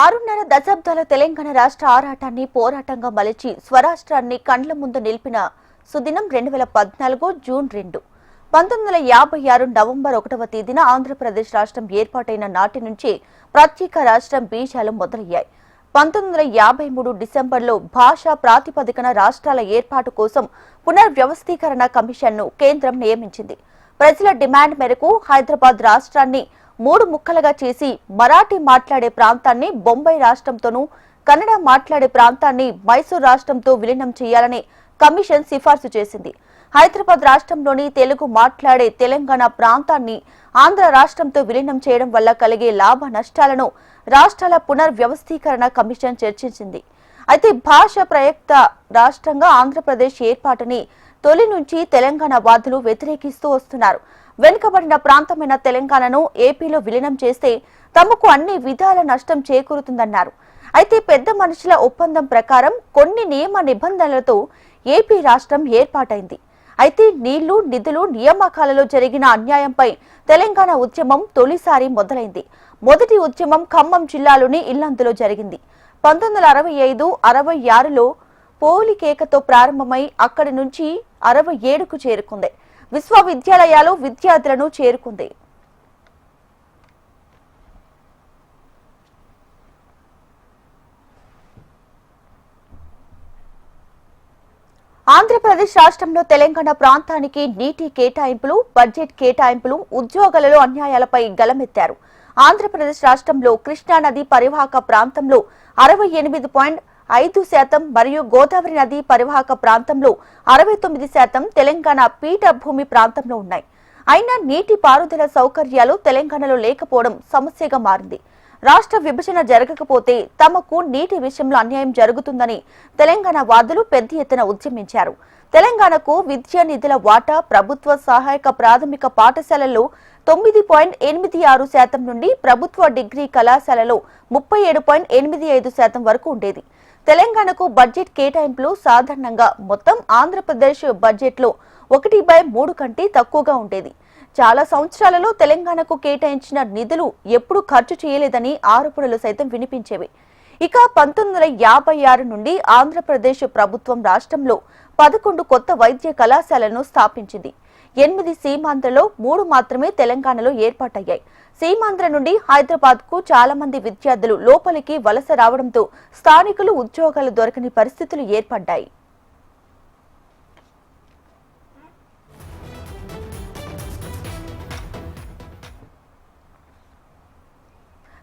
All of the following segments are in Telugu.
6.5 దశాబ్దాల తెలంగాణ రాష్ట్ర ఆరాటాన్ని పోరాటంగా మలిచి స్వరాష్ట్రాన్ని కండ్ల ముందు నిలిపిన సుదినం 2014 జూన్ 2. 1956 నవంబర్ 1వ తేదీన ఆంధ్రప్రదేశ్ రాష్ట్రం ఏర్పాటైన నాటి నుంచి ప్రత్యేక రాష్ట్రం బీజాలు మొదలయ్యాయి. 1953 డిసెంబర్లో భాషా ప్రాతిపదికన రాష్ట్రాల ఏర్పాటు కోసం పునర్వ్యవస్థీకరణ కమిషన్ను కేంద్రం నియమించింది. ప్రజల డిమాండ్ మేరకు హైదరాబాద్ రాష్ట్రాన్ని 3 ముక్కలుగా చేసి మరాఠీ మాట్లాడే ప్రాంతాన్ని బొంబాయి రాష్ట్రంతోనూ, కన్నడ మాట్లాడే ప్రాంతాన్ని మైసూర్ రాష్ట్రంతో విలీనం చేయాలని కమిషన్ సిఫార్సు చేసింది. హైదరాబాద్ రాష్ట్రంలోని తెలుగు మాట్లాడే తెలంగాణ ప్రాంతాన్ని ఆంధ్ర రాష్ట్రంతో విలీనం చేయడం వల్ల కలిగే లాభ నష్టాలను రాష్ట్రాల పునర్వ్యవస్థీకరణ కమిషన్ చర్చించింది. అయితే భాష ప్రయుక్త రాష్ట్రంగా ఆంధ్రప్రదేశ్ ఏర్పాటుని తొలి నుంచి తెలంగాణ వాదులు వ్యతిరేకిస్తూ వస్తున్నారు. వెనుకబడిన ప్రాంతమైన తెలంగాణను ఏపీలో విలీనం చేస్తే తమకు అన్ని విధాల నష్టం చేకూరుతుందన్నారు. అయితే పెద్ద మనుషుల ఒప్పందం ప్రకారం కొన్ని నియమ నిబంధనలతో ఏపీ రాష్ట్రం ఏర్పాటైంది. అయితే నీళ్లు, నిధులు, నియామకాలలో జరిగిన అన్యాయంపై తెలంగాణ ఉద్యమం తొలిసారి మొదలైంది. మొదటి ఉద్యమం ఖమ్మం జిల్లాలోని ఇల్లందులో జరిగింది. 1965-66లో పోలికేకతో ప్రారంభమై అక్కడి నుంచి 67కు చేరుకుంది. విశ్వవిద్యాలయాలు విద్యార్థులను చేరుకుంది. ఆంధ్రప్రదేశ్ రాష్ట్రంలో తెలంగాణ ప్రాంతానికి నీటి కేటాయింపులు, బడ్జెట్ కేటాయింపులు, ఉద్యోగాలలో అన్యాయాలపై గలమెత్తారు. ఆంధ్రప్రదేశ్ రాష్ట్రంలో కృష్ణానది పరివాహక ప్రాంతంలో 68.5% మరియు గోదావరి నది పరివాహక ప్రాంతంలో 69% తెలంగాణ పీఠభూమి ప్రాంతంలో ఉన్నాయి. అయినా నీటి పారుదల సౌకర్యాలు తెలంగాణలో లేకపోవడం సమస్యగా మారింది. రాష్ట్ర విభజన జరగకపోతే తమకు నీటి విషయంలో అన్యాయం జరుగుతుందని తెలంగాణ వాదులు పెద్ద ఎత్తున ఉద్యమించారు. తెలంగాణకు విద్యా నిధుల వాటా ప్రభుత్వ సహాయక ప్రాథమిక పాఠశాలల్లో 9.86% నుండి ప్రభుత్వ డిగ్రీ కళాశాలలో 37.85% వరకు ఉండేది. తెలంగాణకు బడ్జెట్ కేటాయింపులు సాధారణంగా మొత్తం ఆంధ్రప్రదేశ్ బడ్జెట్లో 1/3 కంటే తక్కువగా ఉండేది. చాలా సంవత్సరాలలో తెలంగాణకు కేటాయించిన నిధులు ఎప్పుడూ ఖర్చు చేయలేదని ఆరోపణలు సైతం వినిపించేవి. ఇక 1956 నుండి ఆంధ్రప్రదేశ్ ప్రభుత్వం రాష్ట్రంలో 11 కొత్త వైద్య కళాశాలను స్థాపించింది. 8 సీమాంధ్రలో 3 మాత్రమే తెలంగాణలో ఏర్పాటయ్యాయి. సీమాంధ్ర నుండి హైదరాబాద్ కు చాలా మంది విద్యార్థులు లోపలికి వలస రావడంతో స్థానికులు ఉద్యోగాలు దొరకని పరిస్థితులు ఏర్పడ్డాయి.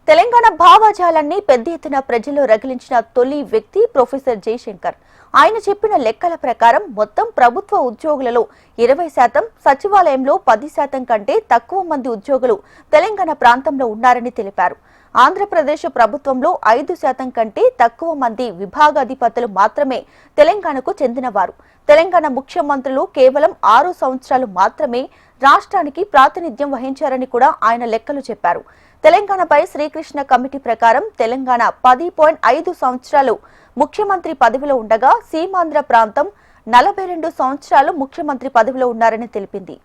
తెలంగాణ భావజాలాన్ని పెద్ద ఎత్తున ప్రజల్లో రగిలించిన తొలి వ్యక్తి ప్రొఫెసర్ జయశంకర్. ఆయన చెప్పిన లెక్కల ప్రకారం మొత్తం ప్రభుత్వ ఉద్యోగులలో 20%, సచివాలయంలో 10% కంటే తక్కువ మంది ఉద్యోగులు తెలంగాణ ప్రాంతంలో ఉన్నారని తెలిపారు. ఆంధ్రప్రదేశ్ ప్రభుత్వంలో 5% కంటే తక్కువ మంది విభాగాధిపతులు మాత్రమే తెలంగాణకు చెందినవారు. తెలంగాణ ముఖ్యమంత్రులు కేవలం 6 సంవత్సరాలు మాత్రమే రాష్ట్రానికి ప్రాతినిధ్యం వహించారని కూడా ఆయన లెక్కలు చెప్పారు. తెలంగాణపై శ్రీకృష్ణ కమిటీ ప్రకారం తెలంగాణ 10.5 సంవత్సరాలు ముఖ్యమంత్రి పదవిలో ఉండగా సీమాంధ్ర ప్రాంతం 42 సంవత్సరాలు ముఖ్యమంత్రి పదవిలో ఉన్నారని తెలిపింది.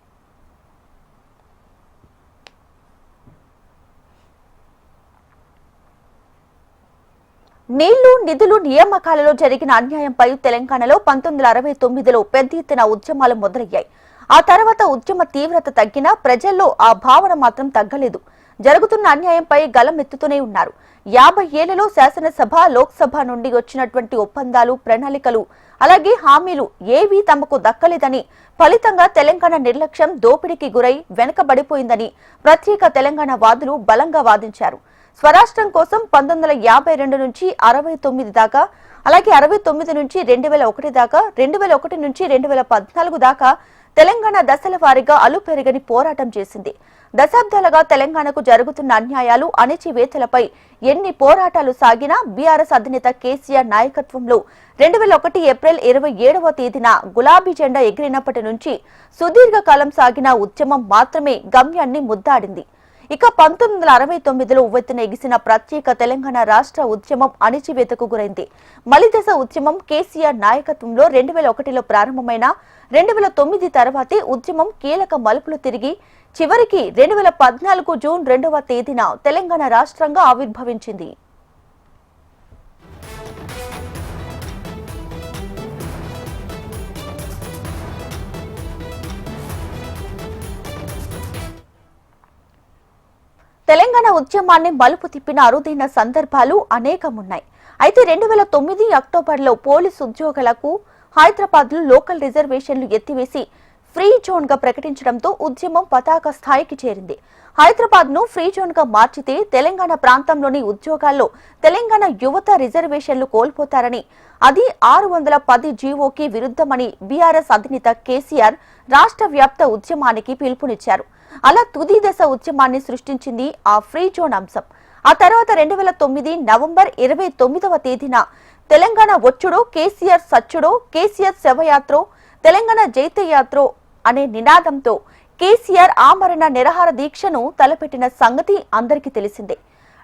నీళ్లు, నిధులు, నియామకాలలో జరిగిన అన్యాయంపై తెలంగాణలో 1969లో పెద్ద ఎత్తున ఉద్యమాలు మొదలయ్యాయి. ఆ తర్వాత ఉద్యమ తీవ్రత తగ్గినా ప్రజల్లో ఆ భావన మాత్రం తగ్గలేదు. జరుగుతున్న అన్యాయంపై గలమెత్తుతూనే ఉన్నారు. 50 ఏళ్లలో శాసనసభ, లోక్సభ నుండి వచ్చినటువంటి ఒప్పందాలు, ప్రణాళికలు, అలాగే హామీలు ఏవీ తమకు దక్కలేదని, ఫలితంగా తెలంగాణ నిర్లక్ష్యం, దోపిడీకి గురై వెనుకబడిపోయిందని ప్రత్యేక తెలంగాణ వాదులు బలంగా వాదించారు. స్వరాష్ట్రం కోసం 1952 నుంచి 69 దాకా, అలాగే 69 నుంచి 2001 దాకా, 2001 నుంచి 2014 దాకా తెలంగాణ దశల వారీగా అలుపెరగని పోరాటం చేసింది. దశాబ్దాలుగా తెలంగాణకు జరుగుతున్న అన్యాయాలు, అణచివేతలపై ఎన్ని పోరాటాలు సాగినా బీఆర్ఎస్ అధినేత కేసీఆర్ నాయకత్వంలో 2001 ఏప్రిల్ 27వ తేదీన గులాబీ జెండా ఎగిరినప్పటి నుంచి సుదీర్ఘకాలం సాగిన ఉద్యమం మాత్రమే గమ్యాన్ని ముద్దాడింది. ఇక 1969లో ఉవ్వెత్తున ఎగిసిన ప్రత్యేక తెలంగాణ రాష్ట్ర ఉద్యమం అణచివేతకు గురైంది. మలిదశ ఉద్యమం కేసీఆర్ నాయకత్వంలో 2001లో ప్రారంభమైన 2009 తర్వాతే ఉద్యమం కీలక మలుపులు తిరిగి చివరికి 2014 జూన్ 2వ తేదీన తెలంగాణ రాష్ట్రంగా ఆవిర్భవించింది. తెలంగాణ ఉద్యమాన్ని మలుపు తిప్పిన అరుదైన సందర్భాలు అనేకమున్నాయి. అయితే 2009 అక్టోబర్లో పోలీసు ఉద్యోగులకు హైదరాబాద్లో లోకల్ రిజర్వేషన్లు ఎత్తివేసి ఫ్రీ జోన్ గా ప్రకటించడంతో ఉద్యమం పతాక స్థాయికి చేరింది. హైదరాబాద్ ను ఫ్రీ జోన్ గా మార్చితే తెలంగాణ ప్రాంతంలోని ఉద్యోగాల్లో తెలంగాణ యువత రిజర్వేషన్లు కోల్పోతారని, అది 610 జీవోకి విరుద్ధమని బీఆర్ఎస్ అధినేత కేసీఆర్ రాష్ట్ర వ్యాప్త ఉద్యమానికి పిలుపునిచ్చారు. అలా తుది దశ ఉద్యమాన్ని సృష్టించింది ఆ ఫ్రీ జోన్ అంశం. ఆ తర్వాత 2009 నవంబర్ 29వ తేదీన తెలంగాణ వచ్చుడో కేసీఆర్ సచ్చుడో, కేసీఆర్ శవయాత్రో, తెలంగాణ జైత్యయాత్రో అనే నినాదంతో కేసీఆర్ ఆమరణ నిరాహార దీక్షను తలపెట్టిన సంగతి అందరికీ తెలిసిందే.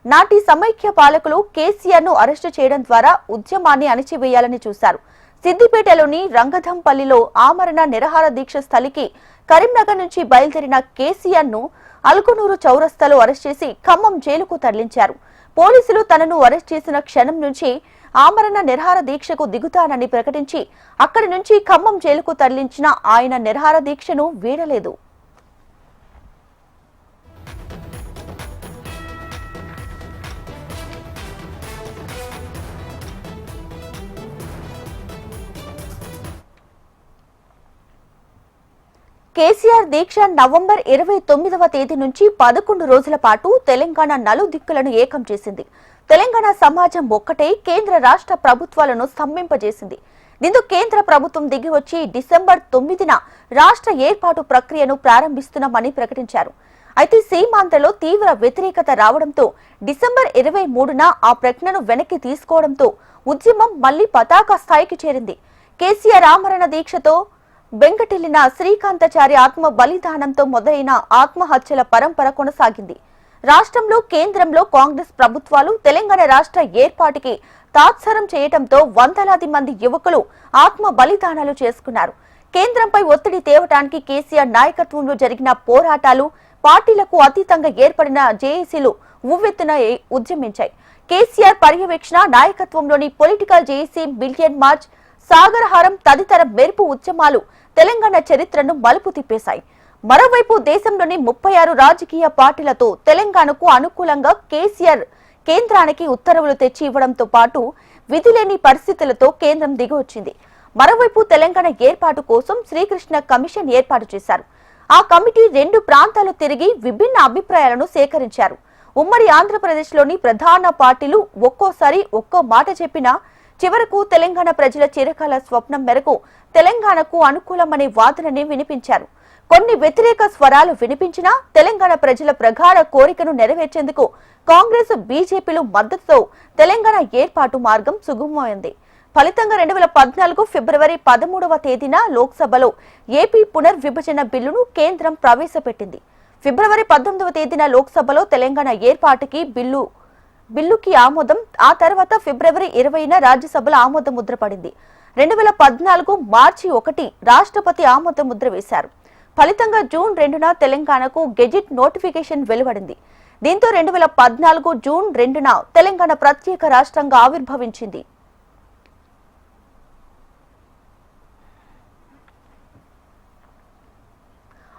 నాటి సమైక్య పాలకులు కేసీఆర్ ను అరెస్టు చేయడం ద్వారా ఉద్యమాన్ని అణిచివేయాలని చూశారు. సిద్దిపేటలోని రంగధంపల్లిలో ఆమరణ నిరాహార దీక్ష స్థలికి కరీంనగర్ నుంచి బయలుదేరిన కేసీఆర్ ను అల్కునూరు చౌరస్తాలో అరెస్ట్ చేసి ఖమ్మం జైలుకు తరలించారు. పోలీసులు తనను అరెస్ట్ చేసిన క్షణం నుంచి ఆమరణ నిరాహార దీక్షకు దిగుతానని ప్రకటించి అక్కడి నుంచి ఖమ్మం జైలుకు తరలించిన ఆయన నిరాహార దీక్షను వీడలేదు. కేసీఆర్ దీక్ష నవంబర్ 29వ తేదీ నుంచి 11 రోజుల పాటు తెలంగాణ నలుదిక్కులను ఏకం చేసింది. తెలంగాణ సమాజం ఒక్కటే కేంద్ర రాష్ట్ర ప్రభుత్వాలను స్తంభింపజేసింది. దీంతో కేంద్ర ప్రభుత్వం దిగివచ్చి డిసెంబర్ 9న రాష్ట్ర ఏర్పాటు ప్రక్రియను ప్రారంభిస్తున్నామని ప్రకటించారు. అయితే సీమాంధ్రలో తీవ్ర వ్యతిరేకత రావడంతో డిసెంబర్ 23న ఆ ప్రకటనను వెనక్కి తీసుకోవడంతో ఉద్యమం మళ్లీ పతాక స్థాయికి చేరింది. కేసీఆర్ ఆమరణ దీక్షతో బెంగటిల్లిన శ్రీకాంతాచారి ఆత్మ బలిదానంతో మొదలైన ఆత్మహత్యల పరంపర కొనసాగింది. రాష్ట్రంలో కేంద్రంలో కాంగ్రెస్ ప్రభుత్వాలు తెలంగాణ రాష్ట్ర ఏర్పాటుకి తాత్సారం చేయడంతో వందలాది మంది యువకులు ఆత్మ బలిదానాలు చేసుకున్నారు. కేంద్రంపై ఒత్తిడి తేవటానికి కేసీఆర్ నాయకత్వంలో జరిగిన పోరాటాలు, పార్టీలకు అతీతంగా ఏర్పడిన జేఏసీలు ఉవ్వెత్తున ఉద్యమించాయి. కేసీఆర్ పర్యవేక్షణ నాయకత్వంలోని political JAC million March, Sagaraharam తదితర మెరుపు ఉద్యమాలు తెలంగాణ చరిత్రను మలుపు తిప్పేశాయి. మరోవైపు దేశంలోని 36 రాజకీయ పార్టీలతో తెలంగాణకు అనుకూలంగా కేసీఆర్ కేంద్రానికి ఉత్తర్వులు తెచ్చి ఇవ్వడంతో పాటు విధిలేని పరిస్థితులతో కేంద్రం దిగివచ్చింది. మరోవైపు తెలంగాణ ఏర్పాటు కోసం శ్రీకృష్ణ కమిషన్ ఏర్పాటు చేశారు. ఆ కమిటీ 2 ప్రాంతాలు తిరిగి విభిన్న అభిప్రాయాలను సేకరించారు. ఉమ్మడి ఆంధ్రప్రదేశ్లోని ప్రధాన పార్టీలు ఒక్కోసారి ఒక్కో మాట చెప్పినా చివరకు తెలంగాణ ప్రజల చిరకాల స్వప్నం మేరకు తెలంగాణకు అనుకూలమనే వాదనని వినిపించారు. కొన్ని వ్యతిరేక స్వరాలు వినిపించినా తెలంగాణ ప్రజల ప్రగాఢ కోరికను నెరవేర్చేందుకు కాంగ్రెస్, బీజేపీలు మద్దతుతో తెలంగాణ ఏర్పాటు మార్గం సుగమమైంది. ఫలితంగా 2014 ఫిబ్రవరి 13వ తేదీన లోక్సభలో ఏపీ పునర్విభజన బిల్లును కేంద్రం ప్రవేశపెట్టింది. ఫిబ్రవరి 19వ తేదీన లోక్సభలో తెలంగాణ ఏర్పాటుకి బిల్లుకి ఆమోదం, ఆ తర్వాత ఫిబ్రవరి 20న రాజ్యసభలో ఆమోద ముద్ర పడింది. 2014 మార్చి 1 రాష్ట్రపతి ఆమోద ముద్ర వేశారు. ఫలితంగా జూన్ 2న తెలంగాణకు గెజిట్ నోటిఫికేషన్ వెలువడింది. దీంతో 2014 జూన్ 2న తెలంగాణ ప్రత్యేక రాష్ట్రంగా ఆవిర్భవించింది.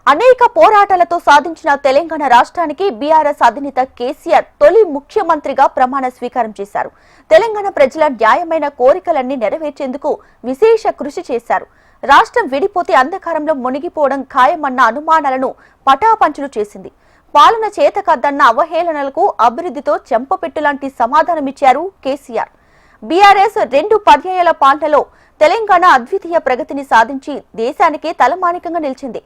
అనేక పోరాటాలతో సాధించిన తెలంగాణ రాష్ట్రానికి బీఆర్ఎస్ అధినేత కేసీఆర్ తొలి ముఖ్యమంత్రిగా ప్రమాణ స్వీకారం చేశారు. తెలంగాణ ప్రజల న్యాయమైన కోరికలన్నీ నెరవేర్చేందుకు విశేష కృషి చేశారు. రాష్ట్రం విడిపోతే అంధకారంలో మునిగిపోవడం ఖాయమన్న అనుమానాలను పటాపంచలు చేసింది. పాలన చేతకద్దన్న అవహేళనలకు అభివృద్ధితో చెంపపెట్టులాంటి సమాధానమిచ్చారు కేసీఆర్. బీఆర్ఎస్ 2 పర్యాయాల పాలనలో తెలంగాణ అద్వితీయ ప్రగతిని సాధించి దేశానికే తలమానికంగా నిలిచింది.